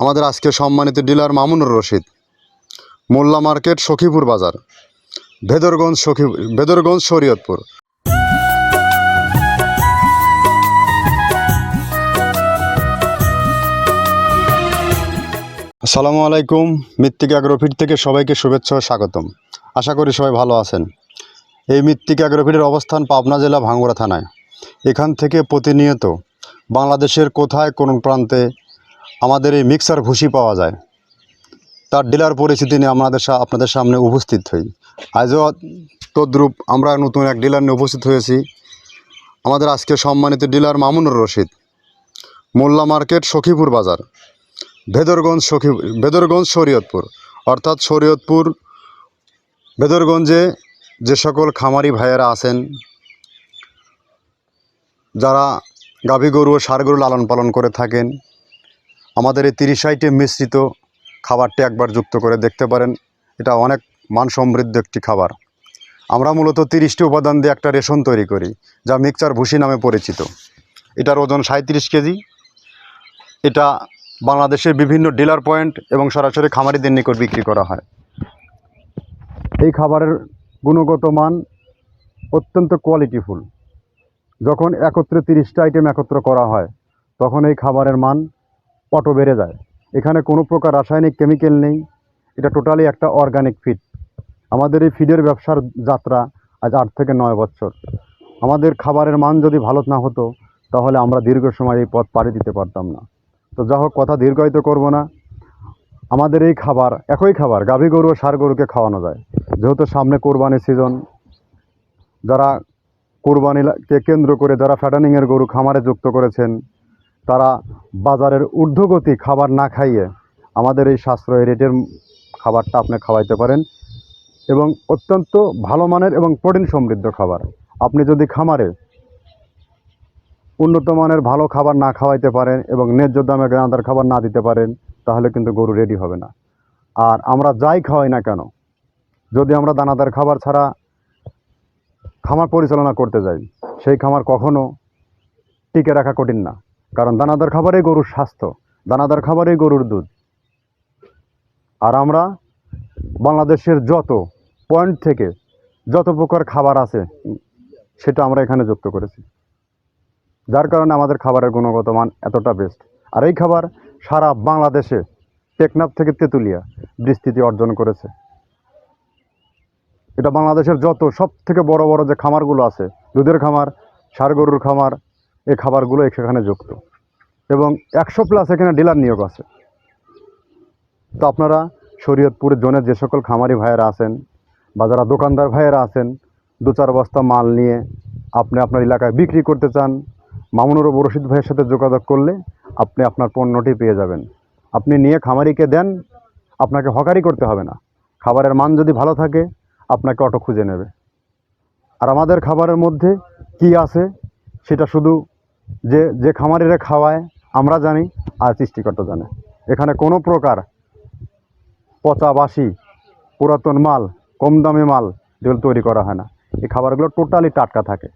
আমাদের আজকে সম্মানিত ডিলার মামুনুর রশিদ, মোল্লা মার্কেট, সখীপুর বাজার, ভেদরগঞ্জ শরীয়তপুর। আসসালামু আলাইকুম। মৃত্তিকা অ্যাগ্রোফিট থেকে সবাইকে শুভেচ্ছা ও স্বাগতম। আশা করি সবাই ভালো আছেন। এই মৃত্তিকা অ্যাগ্রোফিটের অবস্থান পাবনা জেলা ভাঙ্গুড়া থানায়। এখান থেকে প্রতিনিয়ত বাংলাদেশের কোথায় কোন প্রান্তে আমাদের এই মিক্সার ভুসি পাওয়া যায়, তার ডিলার পরিচিতি নিয়ে আপনাদের সামনে উপস্থিত হই। আজও তদ্রূপ আমরা নতুন এক ডিলার নিয়ে উপস্থিত হয়েছি। আমাদের আজকে সম্মানিত ডিলার মামুনুর রশিদ, মোল্লা মার্কেট, সখীপুর বাজার, ভেদরগঞ্জ শরীয়তপুর। অর্থাৎ শরীয়তপুর ভেদরগঞ্জে যে সকল খামারি ভাইয়েরা আছেন, যারা গাভী গরু ও ষাঁড় গরু লালন পালন করে থাকেন, আমাদের এই 30 আইটেম মিশ্রিত খাবারটি একবার যুক্ত করে দেখতে পারেন। এটা অনেক মান সমৃদ্ধ একটি খাবার। আমরা মূলত 30টি উপাদান দিয়ে একটা রেশন তৈরি করি, যা মিক্সচার ভুসি নামে পরিচিত। এটার ওজন 37 কেজি। এটা বাংলাদেশের বিভিন্ন ডিলার পয়েন্ট এবং সরাসরি খামারিদের নিকট বিক্রি করা হয়। এই খাবারের গুণগত মান অত্যন্ত কোয়ালিটিফুল। যখন একত্রে 30টা আইটেম একত্র করা হয়, তখন এই খাবারের মান অটো বেড়ে যায়। এখানে কোনো প্রকার রাসায়নিক কেমিক্যাল নেই। এটা টোটালি একটা অর্গানিক ফিড। আমাদের এই ফিডের ব্যবসার যাত্রা আজ 8 থেকে 9 বছর। আমাদের খাবারের মান যদি ভালো না হতো, তাহলে আমরা দীর্ঘ সময় এই পথ পাড়ি দিতে পারতাম না। তো যা হোক, কথা দীর্ঘায়িত করব না। আমাদের এই খাবার, একই খাবার গাভী গরু ও ষাঁড় গরুকে খাওয়ানো যায়। যেহেতু সামনে কোরবানির সিজন, যারা কোরবানিকে কেন্দ্র করে যারা ফ্যাটানিংয়ের গরু খামারে যুক্ত করেছেন, তারা বাজারের ঊর্ধ্বগতি খাবার না খাইয়ে আমাদের এই সাশ্রয়ী রেটের খাবারটা আপনি খাওয়াইতে পারেন, এবং অত্যন্ত ভালো মানের এবং প্রোটিন সমৃদ্ধ খাবার। আপনি যদি খামারে উন্নত মানের ভালো খাবার না খাওয়াইতে পারেন এবং ন্যায্য দামে দানাদার খাবার না দিতে পারেন, তাহলে কিন্তু গরু রেডি হবে না। আর আমরা যাই খাওয়াই না কেন, যদি আমরা দানাদার খাবার ছাড়া খামার পরিচালনা করতে যাই, সেই খামার কখনো টিকে রাখা কঠিন না। কারণ দানাদার খাবারেই গরুর স্বাস্থ্য, দানাদার খাবারেই গরুর দুধ। আর আমরা বাংলাদেশের যত পয়েন্ট থেকে যত প্রকার খাবার আছে, সেটা আমরা এখানে যুক্ত করেছি, যার কারণে আমাদের খাবারের গুণগত মান এতটা বেস্ট। আর এই খাবার সারা বাংলাদেশে টেকনাফ থেকে তেঁতুলিয়া বিস্তৃতি অর্জন করেছে। এটা বাংলাদেশের যত সব থেকে বড় বড় যে খামারগুলো আছে, দুধের খামার, ষাঁড় গরুর খামার, এই খাবারগুলো এখানে যুক্ত, এবং 100+ এখানে ডিলার নিয়োগ আছে। তো আপনারা শরীয়তপুরের জোনের যে সকল খামারি ভাইয়েরা আছেন বা যারা দোকানদার ভাইয়েরা আছেন, 2-4 বস্তা মাল নিয়ে আপনি আপনার এলাকায় বিক্রি করতে চান, মামুনুর রশিদ ভাইয়ের সাথে যোগাযোগ করলে আপনি আপনার পণ্যটি পেয়ে যাবেন। আপনি নিয়ে খামারিকে দেন, আপনাকে হকারি করতে হবে না। খাবারের মান যদি ভালো থাকে, আপনাকে অটো খুঁজে নেবে। আর আমাদের খাবারের মধ্যে কি আছে, সেটা শুধু যে খামারিরা খাওয়ায় আমরা জানি, আর সৃষ্টিকর্তা জানে। এখানে কোনো প্রকার পচা বাসি পুরাতন মাল, কম দামি মাল যেগুলো তৈরি করা হয় না। এই খাবারগুলো টোটালি টাটকা থাকে।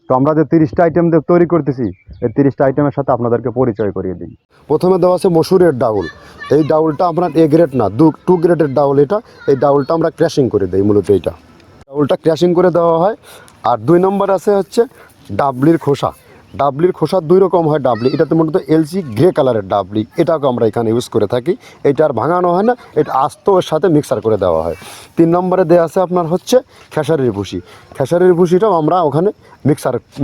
তো আমরা যে 30টা আইটেম দিয়ে তৈরি করতেছি, এই 30টা আইটেমের সাথে আপনাদেরকে পরিচয় করিয়ে দিই। প্রথমে দেওয়া আছে মসুরের ডাউল। এই ডাউলটা আপনার A গ্রেড না, 2 গ্রেডের ডাউল এটা। এই ডাউলটা আমরা ক্র্যাশিং করে দিই, মূলত এইটা ডাউলটা ক্র্যাশিং করে দেওয়া হয়। আর 2 নম্বর আছে হচ্ছে ডাবলির খোসা। ডাবলির খোসা 2 রকম হয় ডাবলি। এটাতে মূলত এলসি গ্রে কালারের ডাবলি, এটাকে আমরা এখানে ইউজ করে থাকি। এটা আর ভাঙানো হয় না, এটা আস্ত ওর সাথে মিক্সার করে দেওয়া হয়। 3 নম্বরে দেওয়া আছে আপনার হচ্ছে খেসারির ভুসি। খেসারির ভুসিটাও আমরা ওখানে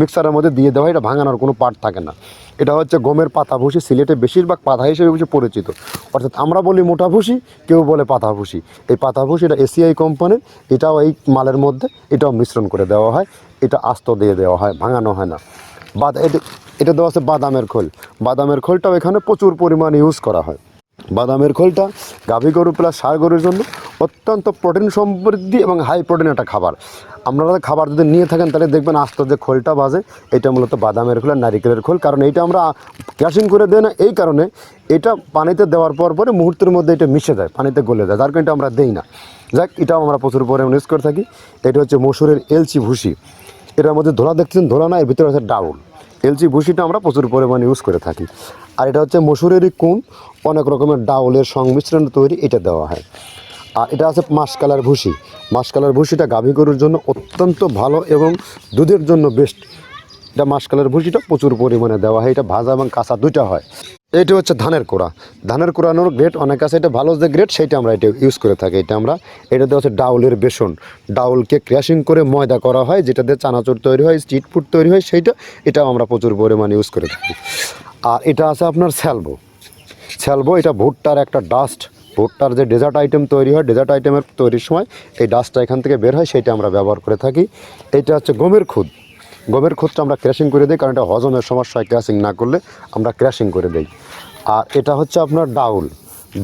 মিক্সারের মধ্যে দিয়ে দেওয়া হয়। এটা ভাঙানোর কোনো পার্ট থাকে না। এটা হচ্ছে গমের পাতা ভুসি, সিলেটে বেশিরভাগ পাতা হিসেবে পরিচিত। অর্থাৎ আমরা বলি মোটা ভুসি, কেউ বলে পাতা ভুসি। এই পাতা ভুসি এটা এসিআই কোম্পানির, এটাও এই মালের মধ্যে এটাও মিশ্রণ করে দেওয়া হয়। এটা আস্ত দিয়ে দেওয়া হয়, ভাঙানো হয় না। এটা দেওয়া আছে বাদামের খোল। বাদামের খোলটাও এখানে প্রচুর পরিমাণে ইউজ করা হয়। বাদামের খোলটা গাভী গরু প্লাস ষাঁড় গরুর জন্য অত্যন্ত প্রোটিন সমৃদ্ধি এবং হাই প্রোটিন একটা খাবার। আপনারা খাবার যদি নিয়ে থাকেন, তাহলে দেখবেন আস্ত যে খোলটা বাজে, এটা মূলত বাদামের খোল আর নারিকেলের খোল। কারণ এইটা আমরা ক্র্যাশিং করে দেয় না, এই কারণে এটা পানিতে দেওয়ার পরে মুহূর্তের মধ্যে এটা মিশে যায়, পানিতে গলে যায়, যার কারণে এটা আমরা দেই না। যাক, এটাও আমরা প্রচুর পরিমাণে ইউজ করে থাকি। এটা হচ্ছে মসুরের এলচি ভুসি। এটার মধ্যে ধোলা দেখতেছেন, ধোলা না, এর ভিতরে আছে ডাউল। এলচি ভুসিটা আমরা প্রচুর পরিমাণে ইউজ করে থাকি। আর এটা হচ্ছে মসুরেরই কুন, অনেক রকমের ডাউলের সংমিশ্রণ তৈরি, এটা দেওয়া হয়। আর এটা আছে মাসকালার ভুসি। মাসকালার ভুসিটা গাভী গরুর জন্য অত্যন্ত ভালো এবং দুধের জন্য বেস্ট। এটা মাসকালার ভুসিটা প্রচুর পরিমাণে দেওয়া হয়, এটা ভাজা এবং কাঁচা দুইটা হয়। এটা হচ্ছে ধানের কোড়া। ধানের কোড়ানোর গ্রেড অনেক আছে, এটা ভালো যে গ্রেড সেইটা আমরা এটা ইউজ করে থাকি। এটাতে হচ্ছে ডাউলের বেসন, ডাউলকে ক্র্যাশিং করে ময়দা করা হয়, যেটা দিয়ে চানাচুর তৈরি হয়, স্ট্রিট ফুড তৈরি হয়, এটাও আমরা প্রচুর পরিমাণে ইউজ করে থাকি। আর এটা আছে আপনার স্যালবো, এটা ভুট্টার একটা ডাস্ট। ভুট্টার যে ডেজার্ট আইটেম তৈরি হয়, ডেজার্ট আইটেমের তৈরির সময় এই ডাস্টটা এখান থেকে বের হয়, সেইটা আমরা ব্যবহার করে থাকি। এটা হচ্ছে গমের খুদটা আমরা ক্র্যাশিং করে দিই, কারণ এটা হজমের সমস্যা হয়, ক্র্যাশিং না করলে আমরা ক্র্যাশিং করে দিই। আর এটা হচ্ছে আপনার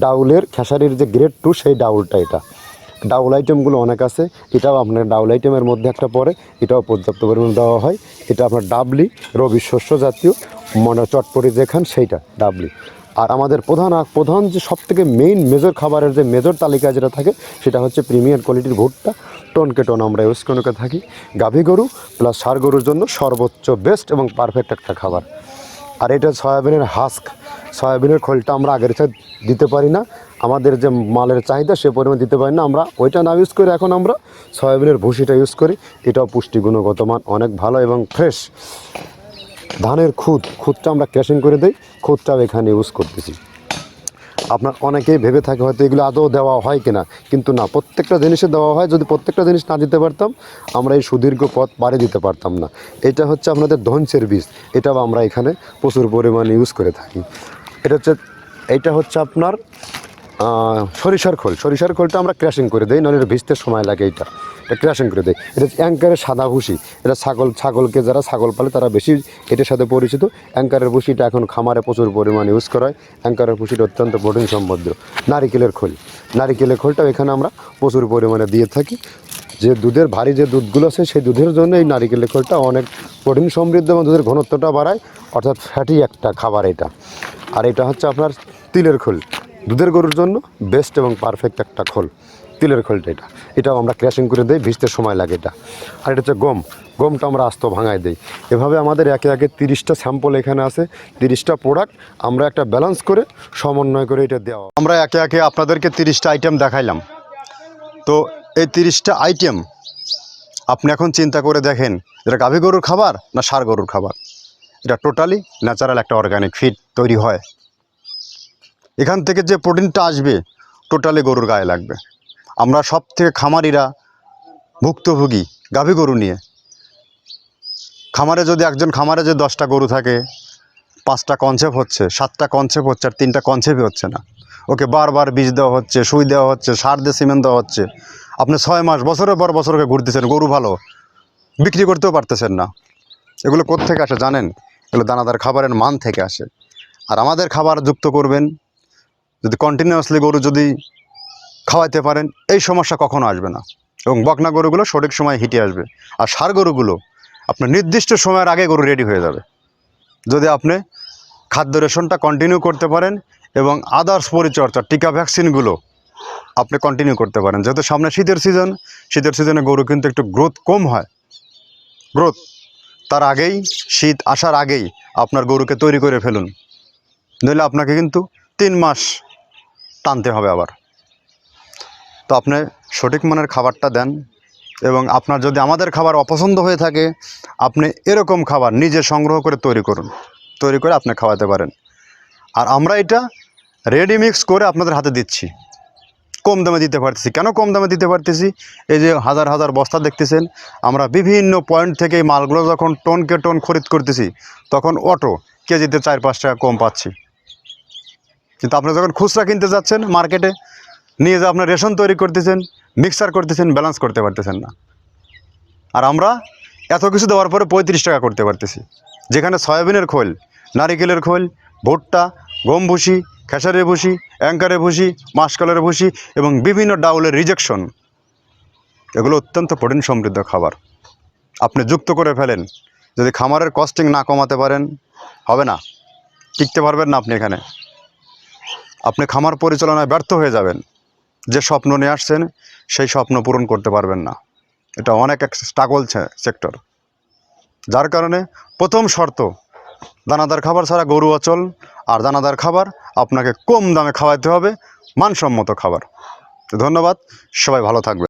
ডাউলের খেসারির যে গ্রেড 2 সেই ডাউলটা। এটা ডাউল আইটেমগুলো অনেক আছে, এটাও আপনার ডাউল আইটেমের মধ্যে একটা পড়ে, এটাও পর্যাপ্ত পরিমাণে দেওয়া হয়। এটা আপনার ডাবলি, রবি শস্য জাতীয় চটপটি যেখান সেইটা ডাবলি। আর আমাদের প্রধান যে সবথেকে মেজর খাবারের যে মেজর তালিকা যেটা থাকে, সেটা হচ্ছে প্রিমিয়ার কোয়ালিটির ভুট্টা, টনকে টন আমরা ইউজ করে থাকি। গাভী গরু প্লাস ষাঁড় গরুর জন্য সর্বোচ্চ বেস্ট এবং পারফেক্ট একটা খাবার। আর এটা সয়াবিনের সয়াবিনের খোলটা আমরা আগের সাথে দিতে পারি না, আমাদের যে মালের চাহিদা সে পরিমাণ দিতে পারি না, আমরা ওইটা না ইউজ করে এখন আমরা সয়াবিনের ভুসিটা ইউজ করি। এটাও পুষ্টিগুণগত মান অনেক ভালো এবং ফ্রেশ। ধানের খুদটা আমরা ক্র্যাশিং করে দিই, খুদটাও এখানে ইউজ করতেছি। আপনার অনেকেই ভেবে থাকে হয়তো এগুলো আদৌ দেওয়া হয় কিনা, কিন্তু না, প্রত্যেকটা জিনিসে দেওয়া হয়। যদি প্রত্যেকটা জিনিস না দিতে পারতাম, আমরা এই সুদীর্ঘ পথ পাড়ি দিতে পারতাম না। এটা হচ্ছে আপনাদের ধনসের বীজ, এটাও আমরা এখানে প্রচুর পরিমাণে ইউজ করে থাকি। এইটা হচ্ছে আপনার সরিষার খোলটা আমরা ক্র্যাশিং করে দিই, নাহলে এটা ভিজতে সময় লাগে। এটা ক্র্যাশিং করে দিই। এটা অ্যাঙ্কারের সাদা ভুসি, এটা ছাগলকে যারা ছাগল পালে তারা বেশি এটার সাথে পরিচিত। অ্যাঙ্কারের ভুসিটা এখন খামারে প্রচুর পরিমাণে ইউজ করা হয়। অ্যাঙ্কারের ভুসিটা অত্যন্ত প্রোটিন সমৃদ্ধ। নারিকেলের খোলটাও এখানে আমরা প্রচুর পরিমাণে দিয়ে থাকি। যে দুধের ভারী যে দুধগুলো আছে, সেই দুধের জন্য এই নারিকেলের খোলটা অনেক প্রোটিন সমৃদ্ধ এবং দুধের ঘনত্বটা বাড়ায়, অর্থাৎ ফ্যাটি একটা খাবার এটা। আর এটা হচ্ছে আপনার তিলের খোল, দুধের গরুর জন্য বেস্ট এবং পারফেক্ট একটা খোল, তিলের খোলটা। এটাও আমরা ক্র্যাশিং করে দিই, ভিজতে সময় লাগে এটা। আর এটা হচ্ছে গমটা আমরা আস্ত ভাঙায় দিই। এভাবে আমাদের একে 30টা স্যাম্পল এখানে আছে, 30টা প্রোডাক্ট আমরা একটা ব্যালেন্স করে সমন্বয় করে এটা দেওয়া। আমরা একে আপনাদেরকে 30টা আইটেম দেখাইলাম। তো এই 30টা আইটেম আপনি এখন চিন্তা করে দেখেন, এটা গাভী গরুর খাবার না ষাঁড় গরুর খাবার। এটা টোটালি ন্যাচারাল একটা অর্গানিক ফিড তৈরি হয়। এখান থেকে যে প্রোটিনটা আসবে টোটালি গরুর গায়ে লাগবে। আমরা সব থেকে খামারিরা ভুক্তভোগী গাভী গরু নিয়ে। একজন খামারে যে 10টা গরু থাকে, 5টা কনসেপ্ট হচ্ছে, 7টা কনসেপ্ট হচ্ছে, আর 3টা কনসেপ্টই হচ্ছে না। ওকে বারবার বীজ দেওয়া হচ্ছে, সুই দেওয়া হচ্ছে, সার দিয়ে সিমেন্ট দেওয়া হচ্ছে। আপনি 6 মাস বছরের পর বছরকে ঘুরতেছেন, গরু ভালো, বিক্রি করতেও পারতেছেন না। এগুলো কোত্থেকে আসে জানেন? এগুলো দানাদার খাবারের মান থেকে আসে। আর আমাদের খাবার যুক্ত করবেন, যদি কন্টিনিউয়াসলি গরু যদি খাওয়াইতে পারেন, এই সমস্যা কখনো আসবে না। এবং বকনা গরুগুলো সঠিক সময় হিটে আসবে। আর ষাঁড় গরুগুলো আপনার নির্দিষ্ট সময়ের আগে গরু রেডি হয়ে যাবে, যদি আপনি খাদ্য রেশনটা কন্টিনিউ করতে পারেন এবং আদার্স পরিচর্যা, টিকা, ভ্যাকসিনগুলো আপনি কন্টিনিউ করতে পারেন। যেহেতু সামনে শীতের সিজনে গরু কিন্তু একটু গ্রোথ কম হয়। তার আগেই, শীত আসার আগেই আপনার গরুকে তৈরি করে ফেলুন, নইলে আপনাকে কিন্তু 3 মাস টানতে হবে আবার। তো আপনি সঠিক মানের খাবারটা দেন, এবং আপনার যদি আমাদের খাবার অপছন্দ হয়ে থাকে, আপনি এরকম খাবার নিজে সংগ্রহ করে তৈরি করে আপনি খাওয়াতে পারেন। আর আমরা এটা রেডি মিক্স করে আপনাদের হাতে দিচ্ছি, কম দামে দিতে পারতেছি। কেন কম দামে দিতে পারতেছি? এই যে হাজার হাজার বস্তা দেখতেছেন, আমরা বিভিন্ন পয়েন্ট থেকে এই মালগুলো যখন টনকে টন খরিদ করতেছি, তখন অটো কেজিতে 4-5 টাকা কম পাচ্ছি। কিন্তু আপনি যখন খুচরা কিনতে যাচ্ছেন মার্কেটে, নিয়ে যে আপনার রেশন তৈরি করতেছেন, মিক্সার করতেছেন, ব্যালেন্স করতে পারতেছেন না। আর আমরা এত কিছু দেওয়ার পরে 35 টাকা করতে পারতেছি, যেখানে সয়াবিনের খোল, নারিকেলের খোল, ভুট্টা, গম ভুসি, খেসারির ভুসি, অ্যাঙ্কারের ভুসি, মাসকলের ভুসি এবং বিভিন্ন ডাউলের রিজেকশন, এগুলো অত্যন্ত প্রোটিন সমৃদ্ধ খাবার। আপনি যুক্ত করে ফেলেন। যদি খামারের কস্টিং না কমাতে পারেন, হবে না, টিকতে পারবেন না আপনি এখানে। আপনি খামার পরিচালনায় ব্যর্থ হয়ে যাবেন। যে স্বপ্ন নিয়ে আসছেন সেই স্বপ্ন পূরণ করতে পারবেন না। এটা অনেক এক স্ট্রাগল সেক্টর। যার কারণে প্রথম শর্ত, দানাদার খাবার ছাড়া গরু অচল, আর দানাদার খাবার আপনাকে কম দামে খাওয়াতে হবে, মানসম্মত খাবার। তো ধন্যবাদ, সবাই ভালো থাকবে।